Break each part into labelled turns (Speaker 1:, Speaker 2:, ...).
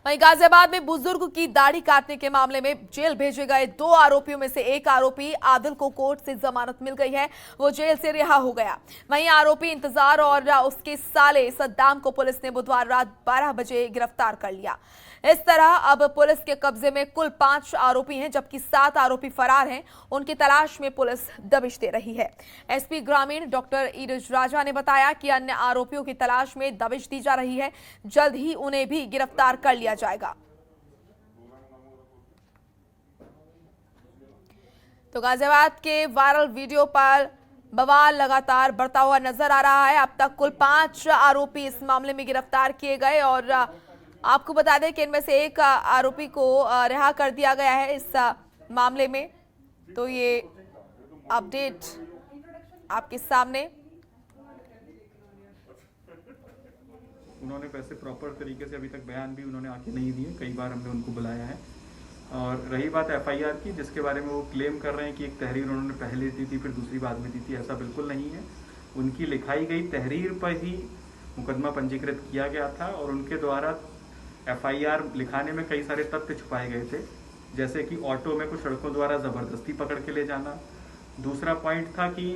Speaker 1: वहीं गाजियाबाद में बुजुर्ग की दाढ़ी काटने के मामले में जेल भेजे गए 2 आरोपियों में से एक आरोपी आदिल को कोर्ट से जमानत मिल गई है। वो जेल से रिहा हो गया। वहीं आरोपी इंतजार और उसके साले सद्दाम को पुलिस ने बुधवार रात 12 बजे गिरफ्तार कर लिया। इस तरह अब पुलिस के कब्जे में कुल 5 आरोपी हैं, जबकि 7 आरोपी फरार हैं। उनकी तलाश में पुलिस दबिश दे रही है। एसपी ग्रामीण डॉक्टर ईरज राजा ने बताया कि अन्य आरोपियों की तलाश में दबिश दी जा रही है। जल्द ही उन्हें भी गिरफ्तार कर लिया जाएगा। तो गाजियाबाद के वायरल वीडियो पर बवाल लगातार बढ़ता हुआ नजर आ रहा है। अब तक कुल 5 आरोपी इस मामले में गिरफ्तार किए गए और आपको बता दें कि इनमें से एक आरोपी को रिहा कर दिया गया है इस मामले में। तो ये अपडेट आपके सामने।
Speaker 2: उन्होंने वैसे प्रॉपर तरीके से अभी तक बयान भी उन्होंने आके नहीं दिए। कई बार हमने उनको बुलाया है। और रही बात एफआईआर की, जिसके बारे में वो क्लेम कर रहे हैं कि एक तहरीर उन्होंने पहले दी थी फिर दूसरी बाद में दी थी, ऐसा बिल्कुल नहीं है। उनकी लिखाई गई तहरीर पर ही मुकदमा पंजीकृत किया गया था और उनके द्वारा एफआईआर लिखाने में कई सारे तथ्य छुपाए गए थे, जैसे कि ऑटो में कुछ लड़कों द्वारा ज़बरदस्ती पकड़ के ले जाना। दूसरा पॉइंट था कि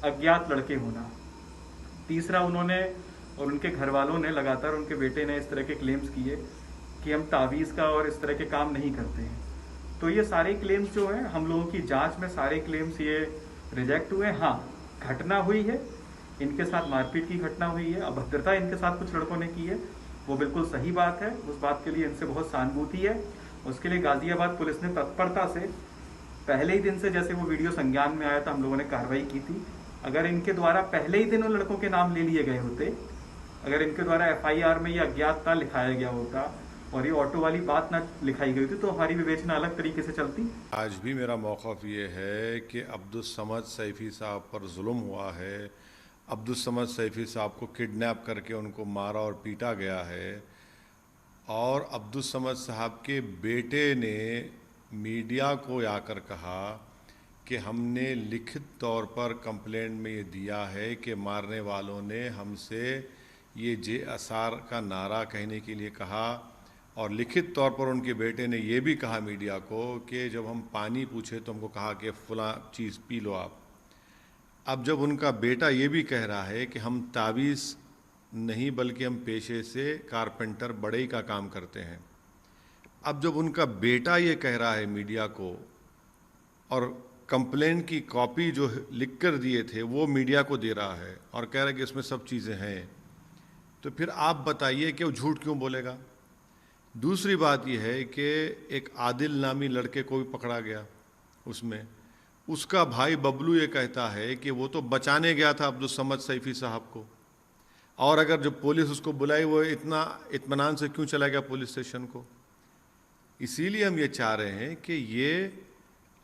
Speaker 2: अज्ञात लड़के होना। तीसरा, उन्होंने और उनके घर वालों ने लगातार, उनके बेटे ने इस तरह के क्लेम्स किए कि हम तावीज़ का और इस तरह के काम नहीं करते हैं। तो ये सारे क्लेम्स जो हैं, हम लोगों की जांच में सारे क्लेम्स ये रिजेक्ट हुए। हाँ, घटना हुई है, इनके साथ मारपीट की घटना हुई है, अभद्रता इनके साथ कुछ लड़कों ने की है, वो बिल्कुल सही बात है। उस बात के लिए इनसे बहुत सहानुभूति है। उसके लिए गाजियाबाद पुलिस ने तत्परता से पहले ही दिन से, जैसे वो वीडियो संज्ञान में आया था, हम लोगों ने कार्रवाई की थी। अगर इनके द्वारा पहले ही दिन उन लड़कों के नाम ले लिए गए होते, अगर इनके द्वारा एफआईआर में ये अज्ञात ना लिखाया गया होता और ये ऑटो वाली बात ना लिखाई गई थी, तो हमारी विवेचना अलग तरीके से चलती।
Speaker 3: आज भी मेरा मौक़िफ़ ये है कि अब्दुस्समद सैफ़ी साहब पर जुल्म हुआ है। अब्दुस्समद सैफ़ी साहब को किडनैप करके उनको मारा और पीटा गया है और अब्दुस्समद साहब के बेटे ने मीडिया को आकर कहा कि हमने लिखित तौर पर कंप्लेंट में ये दिया है कि मारने वालों ने हमसे ये जे असार का नारा कहने के लिए कहा और लिखित तौर पर उनके बेटे ने ये भी कहा मीडिया को कि जब हम पानी पूछे तो हमको कहा कि फ़लाँ चीज़ पी लो आप। अब जब उनका बेटा ये भी कह रहा है कि हम तावीज़ नहीं बल्कि हम पेशे से कारपेंटर बढ़ई का काम करते हैं, अब जब उनका बेटा ये कह रहा है मीडिया को और कंप्लेंट की कॉपी जो लिख कर दिए थे वो मीडिया को दे रहा है और कह रहा है कि इसमें सब चीज़ें हैं, तो फिर आप बताइए कि वो झूठ क्यों बोलेगा। दूसरी बात यह है कि एक आदिल नामी लड़के को भी पकड़ा गया, उसमें उसका भाई बबलू ये कहता है कि वो तो बचाने गया था अब्दुस्समद सैफ़ी साहब को, और अगर जब पुलिस उसको बुलाई वो इतना इत्मीनान से क्यों चला गया पुलिस स्टेशन को। इसीलिए हम ये चाह रहे हैं कि ये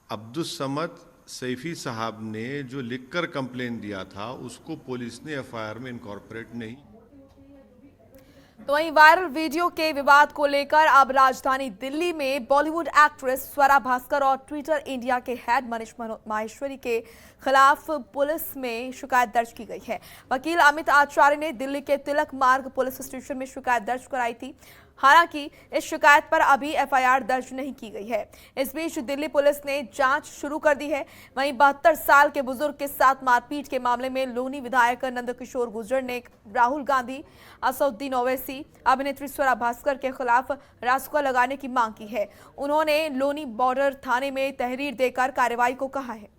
Speaker 3: अब्दुस्समद सैफ़ी साहब ने जो लिखकर कंप्लेन दिया था उसको पुलिस ने एफआईआर में इनकॉर्पोरेट नहीं।
Speaker 1: तो वहीं वायरल वीडियो के विवाद को लेकर अब राजधानी दिल्ली में बॉलीवुड एक्ट्रेस स्वरा भास्कर और ट्विटर इंडिया के हेड मनीष माहेश्वरी के खिलाफ पुलिस में शिकायत दर्ज की गई है। वकील अमित आचार्य ने दिल्ली के तिलक मार्ग पुलिस स्टेशन में शिकायत दर्ज कराई थी। हालांकि इस शिकायत पर अभी एफआईआर दर्ज नहीं की गई है। इस बीच दिल्ली पुलिस ने जांच शुरू कर दी है। वहीं 72 साल के बुजुर्ग के साथ मारपीट के मामले में लोनी विधायक नंदकिशोर गुर्जर ने राहुल गांधी, असदुद्दीन ओवैसी, अभिनेत्री स्वरा भास्कर के खिलाफ रासुका लगाने की मांग की है। उन्होंने लोनी बॉर्डर थाने में तहरीर देकर कार्रवाई को कहा है।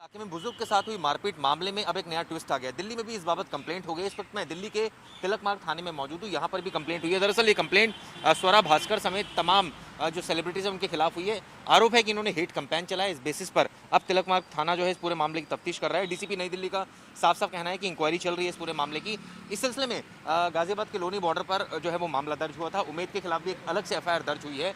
Speaker 4: इलाके में बुजुर्ग के साथ हुई मारपीट मामले में अब एक नया ट्विस्ट आ गया। दिल्ली में भी इस बाबत कंप्लेंट हो गई। इस वक्त मैं दिल्ली के तिलक मार्ग थाने में मौजूद हूँ। यहाँ पर भी कंप्लेंट हुई है। दरअसल ये कंप्लेंट स्वरा भास्कर समेत तमाम जो सेलिब्रिटीज हैं उनके खिलाफ हुई है। आरोप है कि इन्होंने हेट कैंपेन चलाया। इस बेसिस पर अब तिलक मार्ग थाना जो है इस पूरे मामले की तफ्तीश कर रहा है। डीसीपी नई दिल्ली का साफ साफ कहना है कि इंक्वायरी चल रही है इस पूरे मामले की। इस सिलसिले में गाजियाबाद के लोनी बॉर्डर पर जो है वो मामला दर्ज हुआ था। उमेद के खिलाफ भी एक अलग से एफआईआर दर्ज हुई है।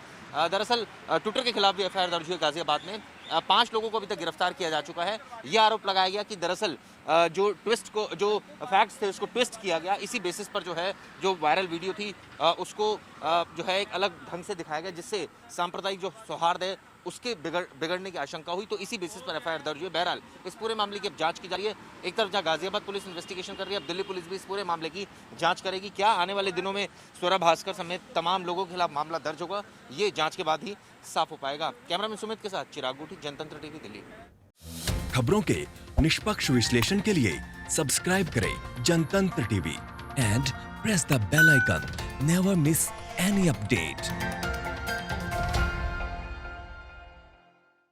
Speaker 4: दरअसल ट्विटर के खिलाफ भी एफआईआर दर्ज हुई है गाजियाबाद में। 5 लोगों को अभी तक गिरफ्तार किया जा चुका है। ये आरोप लगाया गया कि दरअसल जो फैक्ट्स थे उसको ट्विस्ट किया गया। इसी बेसिस पर जो है जो वायरल वीडियो थी उसको जो है एक अलग ढंग से दिखाया गया, जिससे सांप्रदायिक जो सौहार्द है उसके बिगड़ने की आशंका हुई, तो इसी बेसिस पर एफआईआर दर्ज हुई। बहरहाल इस पूरे मामले की अब जांच की जा रही है। एक तरफ जहां गाजियाबाद पुलिस इन्वेस्टिगेशन कर रही है, अब दिल्ली पुलिस भी इस पूरे मामले की जांच करेगी। क्या आने वाले दिनों में स्वरा भास्कर समेत तमाम लोगों के खिलाफ मामला दर्ज होगा, ये जांच के बाद ही साफ हो पाएगा। कैमरामैन सुमित के साथ चिराग गुठी, जनतंत्र टीवी, दिल्ली।
Speaker 5: खबरों के निष्पक्ष विश्लेषण के लिए सब्सक्राइब करें Jantantra TV and press the bell icon. Never miss any update.